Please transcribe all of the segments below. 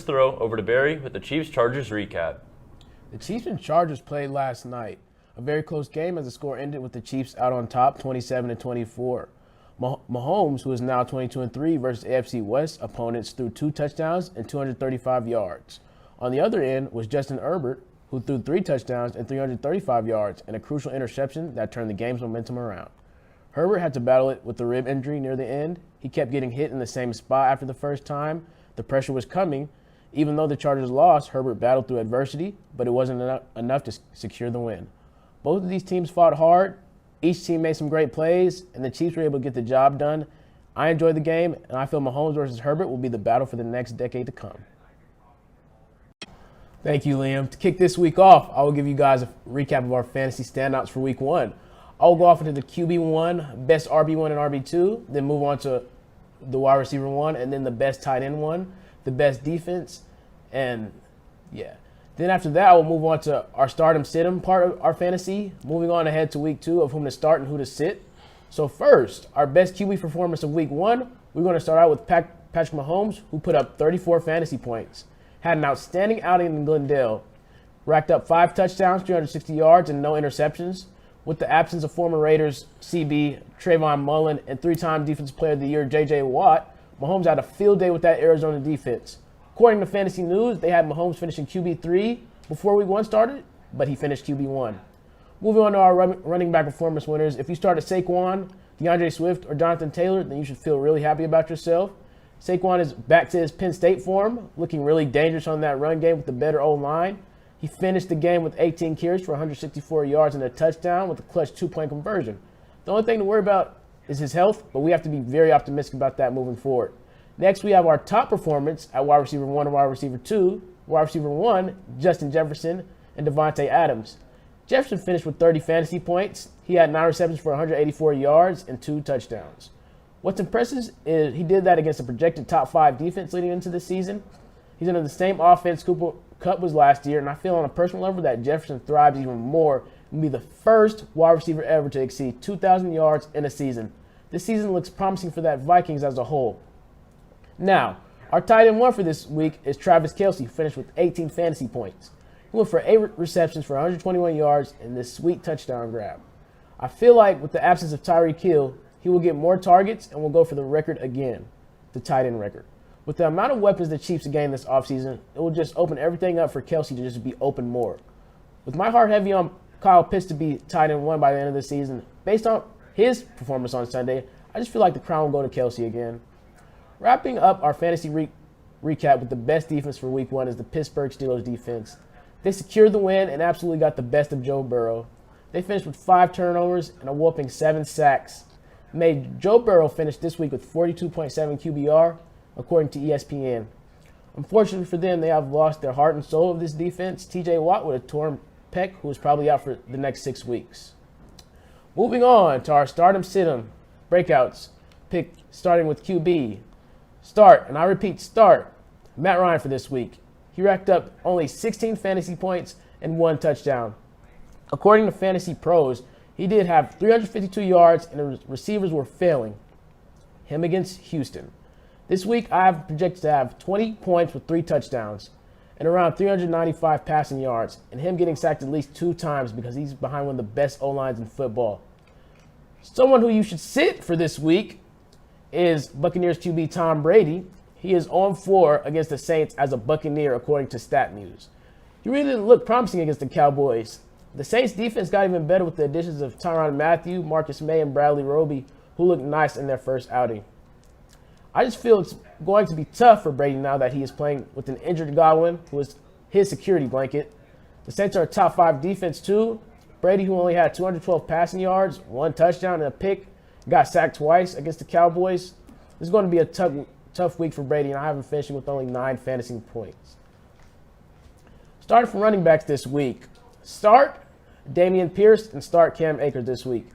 throw over to Barry with the Chiefs-Chargers recap. The Chiefs and Chargers played last night. A very close game as the score ended with the Chiefs out on top 27-24. Mahomes, who is now 22-3 versus AFC West opponents, threw 2 touchdowns and 235 yards. On the other end was Justin Herbert, who threw 3 touchdowns and 335 yards and a crucial interception that turned the game's momentum around. Herbert had to battle it with a rib injury near the end. He kept getting hit in the same spot after the first time. The pressure was coming. Even though the Chargers lost, Herbert battled through adversity, but it wasn't enough to secure the win. Both of these teams fought hard. Each team made some great plays, and the Chiefs were able to get the job done. I enjoyed the game, and I feel Mahomes versus Herbert will be the battle for the next decade to come. Thank you, Liam. To kick this week off, I will give you guys a recap of our fantasy standouts for week 1. I'll go off into the QB1, best RB1 and RB2, then move on to the wide receiver 1, and then the best tight end 1, the best defense, and yeah. Then after that, I will move on to our start 'em, sit 'em part of our fantasy, moving on ahead to week 2 of whom to start and who to sit. So first, our best QB performance of week 1, we're going to start out with Patrick Mahomes, who put up 34 fantasy points, had an outstanding outing in Glendale, racked up 5 touchdowns, 360 yards, and no interceptions. With the absence of former Raiders CB, Trayvon Mullen, and 3-time Defensive Player of the Year J.J. Watt, Mahomes had a field day with that Arizona defense. According to Fantasy News, they had Mahomes finishing QB3 before week 1 started, but he finished QB1. Moving on to our running back performance winners, if you started Saquon, DeAndre Swift, or Jonathan Taylor, then you should feel really happy about yourself. Saquon is back to his Penn State form, looking really dangerous on that run game with the better O-line. He finished the game with 18 carries for 164 yards and a touchdown with a clutch 2-point conversion. The only thing to worry about is his health, but we have to be very optimistic about that moving forward. Next, we have our top performance at wide receiver 1 and wide receiver 2. Wide receiver 1, Justin Jefferson and Devontae Adams. Jefferson finished with 30 fantasy points. He had 9 receptions for 184 yards and 2 touchdowns. What's impressive is he did that against a projected top 5 defense leading into the season. He's under the same offense Cooper Kupp was last year, and I feel on a personal level that Jefferson thrives even more and be the first wide receiver ever to exceed 2,000 yards in a season. This season looks promising for that Vikings as a whole. Now, our tight end 1 for this week is Travis Kelce, who finished with 18 fantasy points. He went for 8 receptions for 121 yards and this sweet touchdown grab. I feel like with the absence of Tyreek Hill, he will get more targets and will go for the record again, the tight end record. With the amount of weapons the Chiefs gained this offseason, it will just open everything up for Kelce to just be open more. With my heart heavy on Kyle Pitts to be tight end 1 by the end of the season, based on his performance on Sunday, I just feel like the crown will go to Kelce again. Wrapping up our fantasy recap with the best defense for week 1 is the Pittsburgh Steelers defense. They secured the win and absolutely got the best of Joe Burrow. They finished with 5 turnovers and a whopping 7 sacks. Made Joe Burrow finish this week with 42.7 QBR, according to ESPN. Unfortunately for them, they have lost their heart and soul of this defense. TJ Watt with a torn pec, who is probably out for the next 6 weeks. Moving on to our start 'em, sit 'em breakouts, pick starting with QB. Start, and I repeat, start, Matt Ryan for this week. He racked up only 16 fantasy points and 1 touchdown. According to Fantasy Pros, he did have 352 yards and the receivers were failing him against Houston. This week, I have projected to have 20 points with 3 touchdowns and around 395 passing yards, and him getting sacked at least 2 times because he's behind one of the best O-lines in football. Someone who you should sit for this week is Buccaneers QB Tom Brady. He is 0-4 against the Saints as a Buccaneer, according to StatMuse. He really didn't look promising against the Cowboys. The Saints defense got even better with the additions of Tyrann Mathieu, Marcus May, and Bradley Roby, who looked nice in their first outing. I just feel it's going to be tough for Brady now that he is playing with an injured Godwin, who is his security blanket. The Saints are a top 5 defense too. Brady, who only had 212 passing yards, 1 touchdown and a pick, got sacked twice against the Cowboys. This is going to be a tough week for Brady, and I have him finishing with only 9 fantasy points. Starting from running backs this week. Start Dameon Pierce and start Cam Akers this week.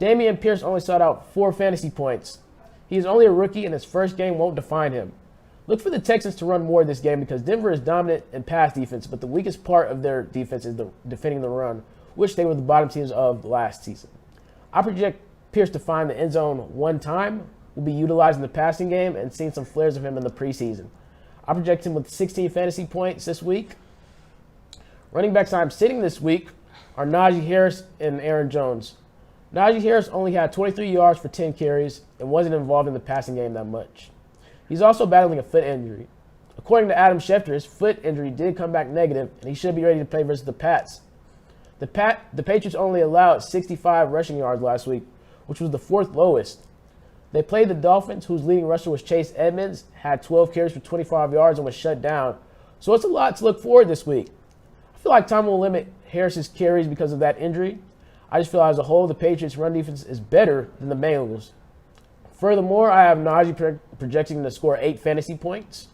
Dameon Pierce only sought out 4 fantasy points. He is only a rookie, and his first game won't define him. Look for the Texans to run more this game because Denver is dominant in pass defense, but the weakest part of their defense is defending the run, which they were the bottom teams of last season. I project Pierce to find the end zone 1 time, will be utilized in the passing game, and seen some flares of him in the preseason. I project him with 16 fantasy points this week. Running backs I'm sitting this week are Najee Harris and Aaron Jones. Najee Harris only had 23 yards for 10 carries and wasn't involved in the passing game that much. He's also battling a foot injury. According to Adam Schefter, his foot injury did come back negative, and he should be ready to play versus the Pats. The Patriots only allowed 65 rushing yards last week, which was the fourth lowest. They played the Dolphins, whose leading rusher was Chase Edmonds, had 12 carries for 25 yards and was shut down. So it's a lot to look forward this week. I feel like Tom will limit Harris's carries because of that injury. I just feel as a whole, the Patriots' run defense is better than the Bengals. Furthermore, I have Najee projecting to score 8 fantasy points.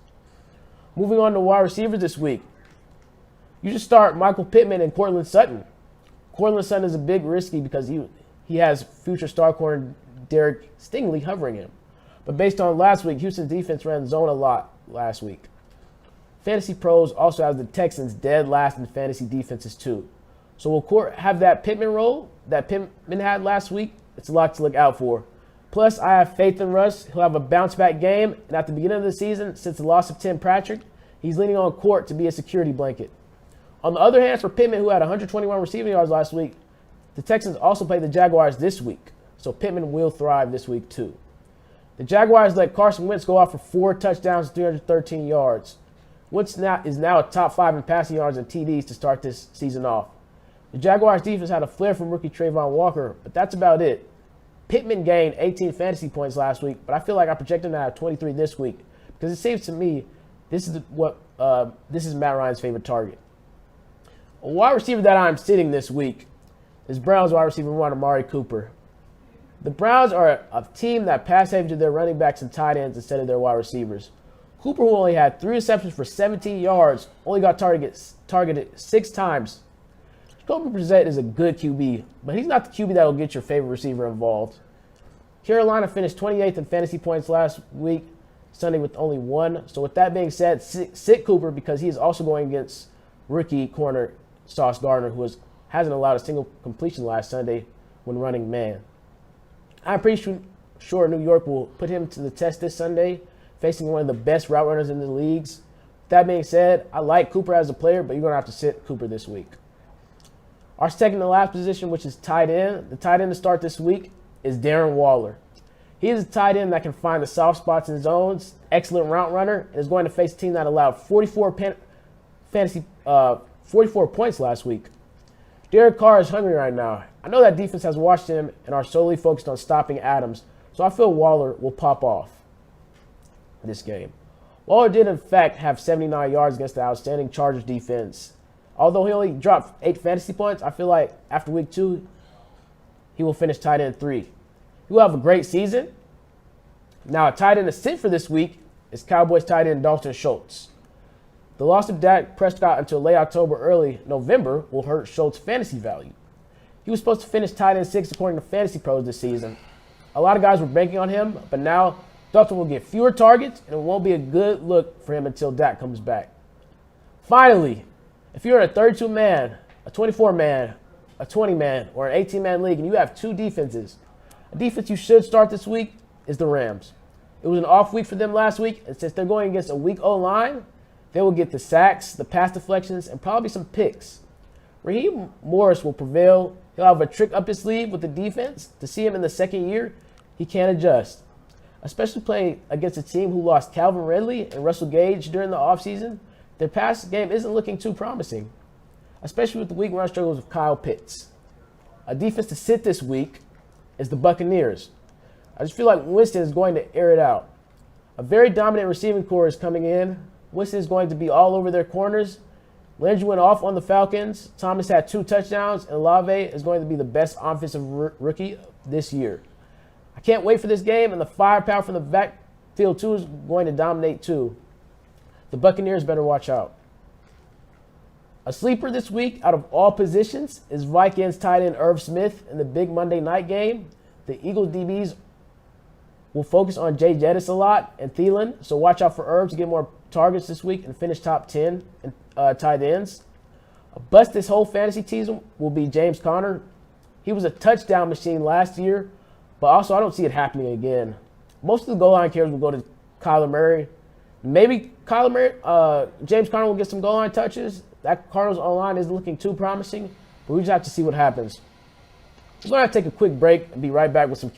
Moving on to wide receivers this week. You should start Michael Pittman and Courtland Sutton. Courtland Sutton is a big risky because he has future star corner Derek Stingley hovering him. But based on last week, Houston's defense ran zone a lot last week. Fantasy Pros also has the Texans dead last in fantasy defenses too. So will Court have that Pittman role that Pittman had last week? It's a lot to look out for. Plus, I have faith in Russ. He'll have a bounce-back game. And at the beginning of the season, since the loss of Tim Patrick, he's leaning on Court to be a security blanket. On the other hand, for Pittman, who had 121 receiving yards last week, the Texans also play the Jaguars this week. So Pittman will thrive this week too. The Jaguars let Carson Wentz go off for 4 touchdowns and 313 yards. Wentz is now a top 5 in passing yards and TDs to start this season off. The Jaguars defense had a flare from rookie Trayvon Walker, but that's about it. Pittman gained 18 fantasy points last week, but I feel like I projected him to have 23 this week because it seems to me this is Matt Ryan's favorite target. A wide receiver that I'm sitting this week is Browns wide receiver one Amari Cooper. The Browns are a team that pass heavy to their running backs and tight ends instead of their wide receivers. Cooper, who only had 3 receptions for 17 yards, only got targeted 6 times. Jacoby Brissett is a good QB, but he's not the QB that will get your favorite receiver involved. Carolina finished 28th in fantasy points last week, Sunday with only 1. So with that being said, sit Cooper because he is also going against rookie corner Sauce Gardner, who hasn't allowed a single completion last Sunday when running man. I'm pretty sure New York will put him to the test this Sunday, facing one of the best route runners in the leagues. With that being said, I like Cooper as a player, but you're going to have to sit Cooper this week. Our second to last position, which is tight end, the tight end to start this week is Darren Waller. He is a tight end that can find the soft spots in zones, excellent route runner, and is going to face a team that allowed 44 points last week. Derek Carr is hungry right now. I know that defense has watched him and are solely focused on stopping Adams, so I feel Waller will pop off this game. Waller did, in fact, have 79 yards against the outstanding Chargers defense. Although he only dropped 8 fantasy points, I feel like after week 2, he will finish tight end 3. He will have a great season. Now, a tight end to sit for this week is Cowboys tight end Dalton Schultz. The loss of Dak Prescott until late October, early November will hurt Schultz's fantasy value. He was supposed to finish tight end 6 according to Fantasy Pros this season. A lot of guys were banking on him, but now Dalton will get fewer targets, and it won't be a good look for him until Dak comes back. Finally, if you're in a 32-man, a 24-man, a 20-man, or an 18-man league, and you have 2 defenses, a defense you should start this week is the Rams. It was an off week for them last week, and since they're going against a weak O-line, they will get the sacks, the pass deflections, and probably some picks. Raheem Morris will prevail. He'll have a trick up his sleeve with the defense. To see him in the second year, he can't adjust. Especially playing against a team who lost Calvin Ridley and Russell Gage during the offseason, their pass game isn't looking too promising, especially with the weak run struggles of Kyle Pitts. A defense to sit this week is the Buccaneers. I just feel like Winston is going to air it out. A very dominant receiving core is coming in. Winston is going to be all over their corners. Landry went off on the Falcons. Thomas had 2 touchdowns, and Olave is going to be the best offensive rookie this year. I can't wait for this game, and the firepower from the backfield too is going to dominate too. The Buccaneers better watch out. A sleeper this week out of all positions is Vikings tight end Irv Smith in the big Monday night game. The Eagles DBs will focus on Jay Jettis a lot and Thielen, so watch out for Irv to get more targets this week and finish top 10 in tight ends. A bust this whole fantasy season will be James Conner. He was a touchdown machine last year, but also I don't see it happening again. Most of the goal line carries will go to Kyler Murray. Maybe James Conner will get some goal line touches. That Cardinals O-line isn't looking too promising, but we just have to see what happens. We're going to take a quick break and be right back with some